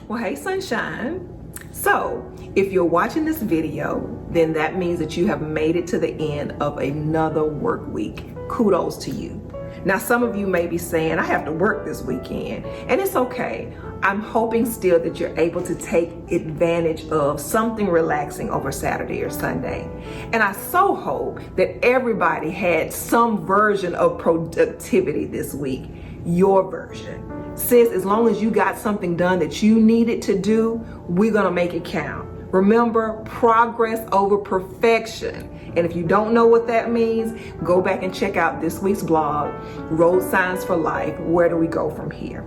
Well, hey, sunshine. So, if you're watching this video, then that means that you have made it to the end of another work week. Kudos to you. Now, some of you may be saying, I have to work this weekend, and it's okay. I'm hoping still that you're able to take advantage of something relaxing over Saturday or Sunday. And I so hope that everybody had some version of productivity this week, your version. Sis, as long as you got something done that you needed to do, we're gonna make it count. Remember, progress over perfection. And if you don't know what that means, go back and check out this week's blog, Road Signs for Life. Where do we go from here?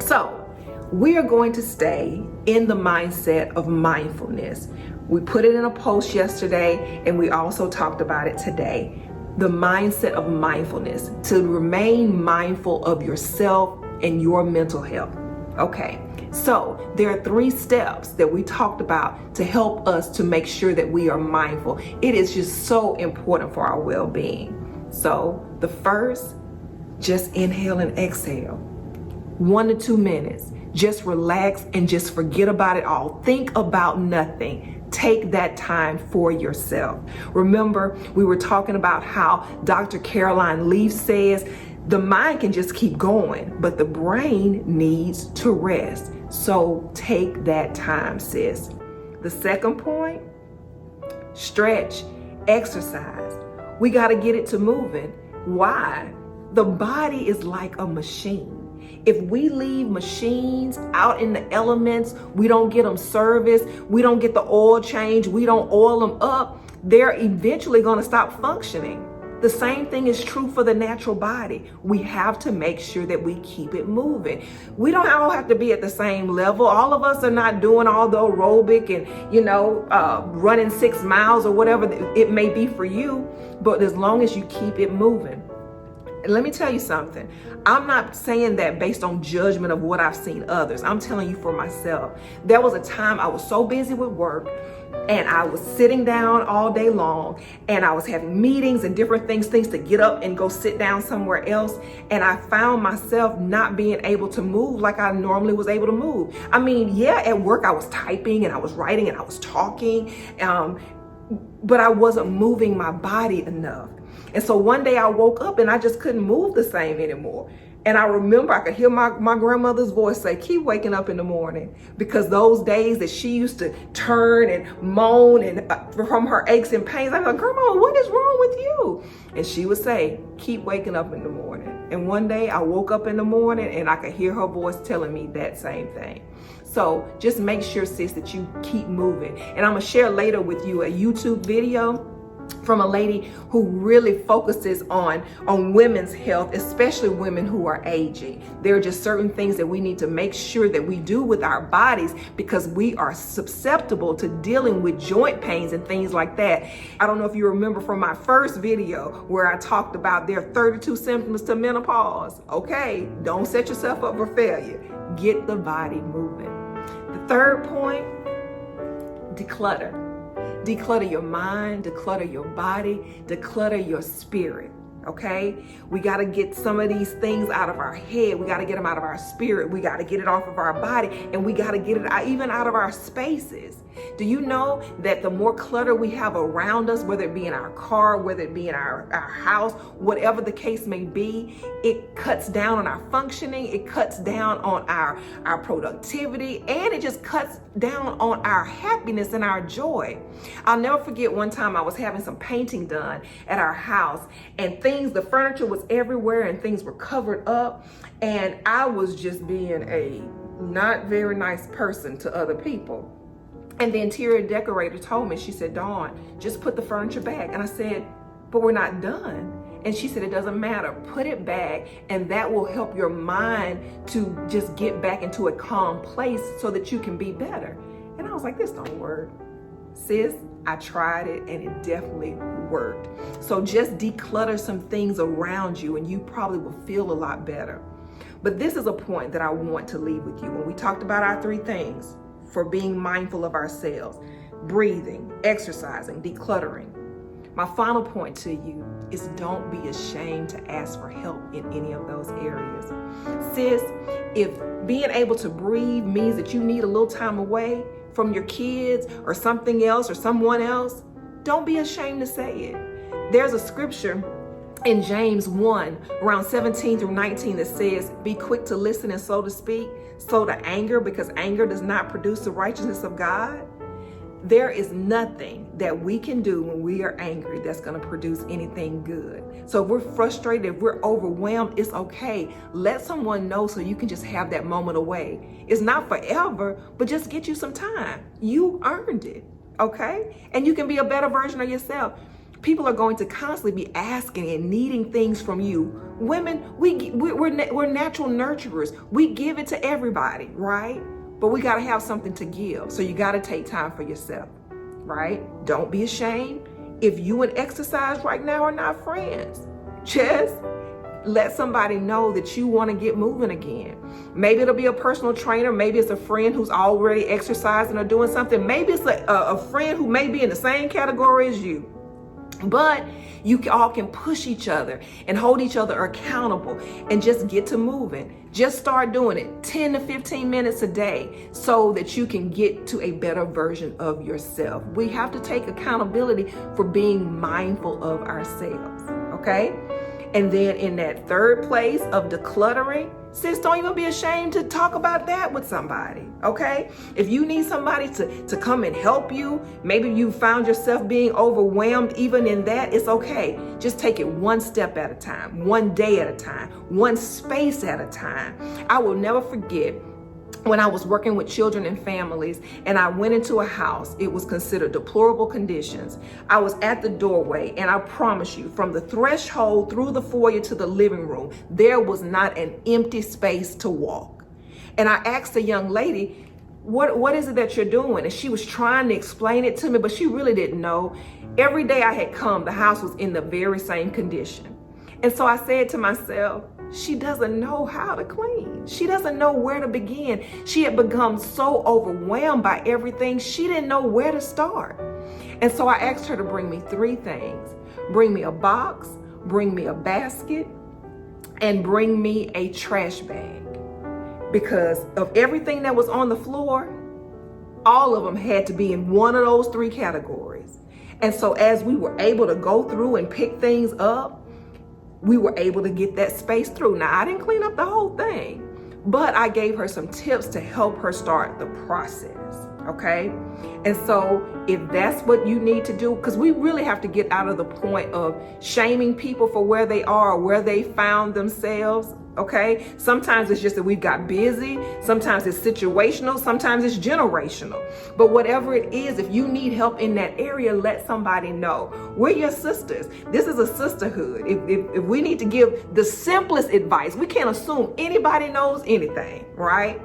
So, we are going to stay in the mindset of mindfulness. We put it in a post yesterday, and we also talked about it today. The mindset of mindfulness, to remain mindful of yourself and your mental health. Okay, so there are 3 steps that we talked about to help us to make sure that we are mindful. It is just so important for our well-being. So the first, just inhale and exhale. 1 to 2 minutes. Just relax and just forget about it all. Think about nothing. Take that time for yourself. Remember, we were talking about how Dr. Caroline Leaf says, the mind can just keep going, but the brain needs to rest. So take that time, sis. The second point, stretch, exercise. We got to get it to moving. Why? The body is like a machine. If we leave machines out in the elements, we don't get them serviced, we don't get the oil change, we don't oil them up, they're eventually going to stop functioning. The same thing is true for the natural body. We have to make sure that we keep it moving. We don't all have to be at the same level. All of us are not doing all the aerobic and, running 6 miles or whatever it may be for you. But as long as you keep it moving. And let me tell you something. I'm not saying that based on judgment of what I've seen others. I'm telling you for myself. There was a time I was so busy with work, and I was sitting down all day long, and I was having meetings and different things to get up and go sit down somewhere else. And I found myself not being able to move like I normally was able to move. I mean, yeah, at work I was typing and I was writing and I was talking, but I wasn't moving my body enough. And so one day I woke up and I just couldn't move the same anymore. And I remember I could hear my grandmother's voice say, keep waking up in the morning. Because those days that she used to turn and moan and from her aches and pains, I'm like, Grandma, what is wrong with you? And she would say, keep waking up in the morning. And one day I woke up in the morning and I could hear her voice telling me that same thing. So just make sure, sis, that you keep moving. And I'm gonna share later with you a YouTube video from a lady who really focuses on women's health, especially women who are aging. There are just certain things that we need to make sure that we do with our bodies because we are susceptible to dealing with joint pains and things like that. I don't know if you remember from my first video where I talked about there are 32 symptoms to menopause. Okay, don't set yourself up for failure. Get the body moving. The third point, declutter. Declutter your mind, declutter your body, declutter your spirit, okay? We got to get some of these things out of our head. We got to get them out of our spirit. We got to get it off of our body, and we got to get it out, even out of our spaces. Do you know that the more clutter we have around us, whether it be in our car, whether it be in our house, whatever the case may be, it cuts down on our functioning, it cuts down on our productivity, and it just cuts down on our happiness and our joy. I'll never forget one time I was having some painting done at our house, and the furniture was everywhere and things were covered up, and I was just being a not very nice person to other people. And the interior decorator told me, she said, Dawn, just put the furniture back. And I said, but we're not done. And she said, it doesn't matter. Put it back, and that will help your mind to just get back into a calm place so that you can be better. And I was like, this don't work. Sis, I tried it and it definitely worked. So just declutter some things around you and you probably will feel a lot better. But this is a point that I want to leave with you. When we talked about our 3 things for being mindful of ourselves, breathing, exercising, decluttering. My final point to you is don't be ashamed to ask for help in any of those areas. Sis, if being able to breathe means that you need a little time away from your kids or something else or someone else, don't be ashamed to say it. There's a scripture in James 1, around 17 through 19 that says, be quick to listen and slow to speak, slow to anger, because anger does not produce the righteousness of God. There is nothing that we can do when we are angry that's going to produce anything good. So if we're frustrated, if we're overwhelmed, it's okay. Let someone know so you can just have that moment away. It's not forever, but just get you some time. You earned it, okay? And you can be a better version of yourself. People are going to constantly be asking and needing things from you. Women, we're natural nurturers. We give it to everybody, right? But we got to have something to give. So you got to take time for yourself, right? Don't be ashamed. If you and exercise right now are not friends, just let somebody know that you want to get moving again. Maybe it'll be a personal trainer. Maybe it's a friend who's already exercising or doing something. Maybe it's a friend who may be in the same category as you. But you all can push each other and hold each other accountable and just get to moving. Just start doing it 10 to 15 minutes a day so that you can get to a better version of yourself. We have to take accountability for being mindful of ourselves, okay? And then in that third place of decluttering, sis, don't even be ashamed to talk about that with somebody, okay? If you need somebody to come and help you, maybe you found yourself being overwhelmed even in that, it's okay. Just take it one step at a time, one day at a time, one space at a time. I will never forget when I was working with children and families and I went into a house, it was considered deplorable conditions. I was at the doorway and I promise you, from the threshold through the foyer to the living room, there was not an empty space to walk. And I asked the young lady, what is it that you're doing? And she was trying to explain it to me, but she really didn't know. Every day I had come, the house was in the very same condition. And so I said to myself, she doesn't know how to clean. She doesn't know where to begin. She had become so overwhelmed by everything, she didn't know where to start. And so I asked her to bring me 3 things. Bring me a box, bring me a basket, and bring me a trash bag. Because of everything that was on the floor, all of them had to be in one of those 3 categories. And so as we were able to go through and pick things up, we were able to get that space through. Now, I didn't clean up the whole thing, but I gave her some tips to help her start the process, okay? And so if that's what you need to do, because we really have to get out of the point of shaming people for where they are or where they found themselves, okay? Sometimes it's just that we've got busy. Sometimes it's situational. Sometimes it's generational. But whatever it is, if you need help in that area, let somebody know. We're your sisters. This is a sisterhood. If we need to give the simplest advice, we can't assume anybody knows anything, right?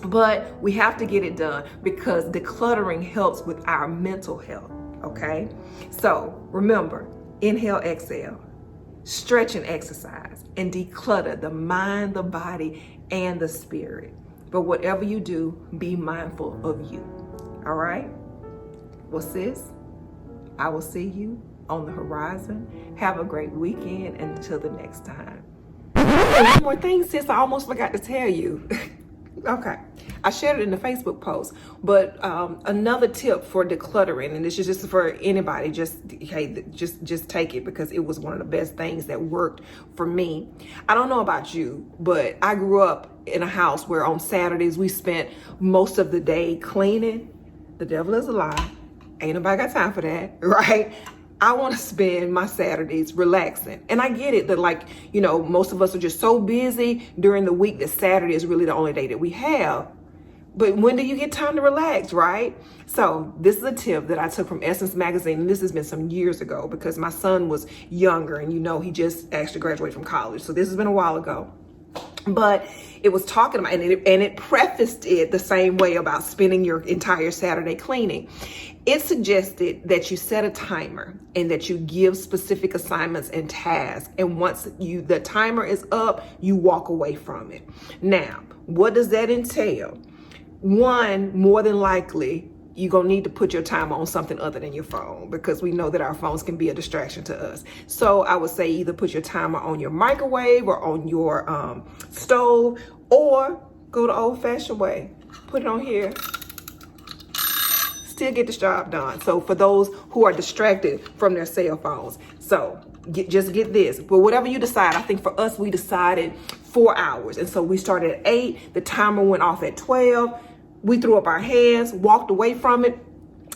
But we have to get it done because decluttering helps with our mental health, okay? So remember, inhale, exhale. Stretch and exercise and declutter the mind, the body, and the spirit. But whatever you do, be mindful of you. All right? Well, sis, I will see you on the horizon. Have a great weekend until the next time. And one more thing, sis, I almost forgot to tell you. Okay, I shared it in the Facebook post, but another tip for decluttering, and this is just for anybody, just take it because it was one of the best things that worked for me. I don't know about you, but I grew up in a house where on Saturdays we spent most of the day cleaning. The devil is a lie. Ain't nobody got time for that, right? I want to spend my Saturdays relaxing. And I get it that, like, you know, most of us are just so busy during the week that Saturday is really the only day that we have. But when do you get time to relax, right? So this is a tip that I took from Essence Magazine. And this has been some years ago because my son was younger and, you know, he just actually graduated from college. So this has been a while ago. But it was talking about, and it prefaced it the same way about spending your entire Saturday cleaning. It suggested that you set a timer and that you give specific assignments and tasks. And once the timer is up, you walk away from it. Now, what does that entail? One, more than likely, you're going to need to put your timer on something other than your phone because we know that our phones can be a distraction to us. So I would say either put your timer on your microwave or on your stove stove, or go the old-fashioned way. Put it on here. Still get this job done. So for those who are distracted from their cell phones. So just get this. But whatever you decide, I think for us, we decided 4 hours. And so we started at 8. The timer went off at 12. We threw up our hands, walked away from it.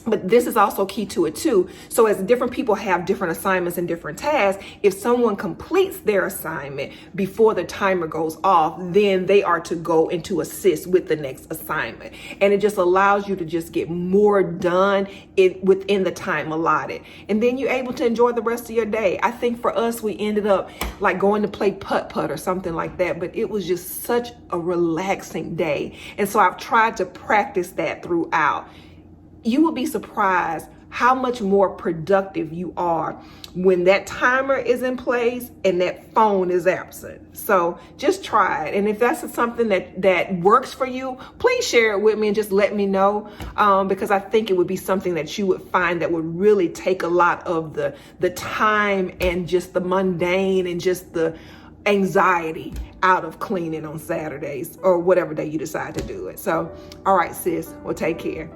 But this is also key to it too. So as different people have different assignments and different tasks, if someone completes their assignment before the timer goes off, then they are to go and to assist with the next assignment. And it just allows you to just get more done within the time allotted. And then you're able to enjoy the rest of your day. I think for us, we ended up like going to play putt-putt or something like that, but it was just such a relaxing day. And so I've tried to practice that throughout. You will be surprised how much more productive you are when that timer is in place and that phone is absent. So just try it. And if that's something that works for you, please share it with me and just let me know, because I think it would be something that you would find that would really take a lot of the time and just the mundane and just the anxiety out of cleaning on Saturdays or whatever day you decide to do it. So, all right, sis, well, take care.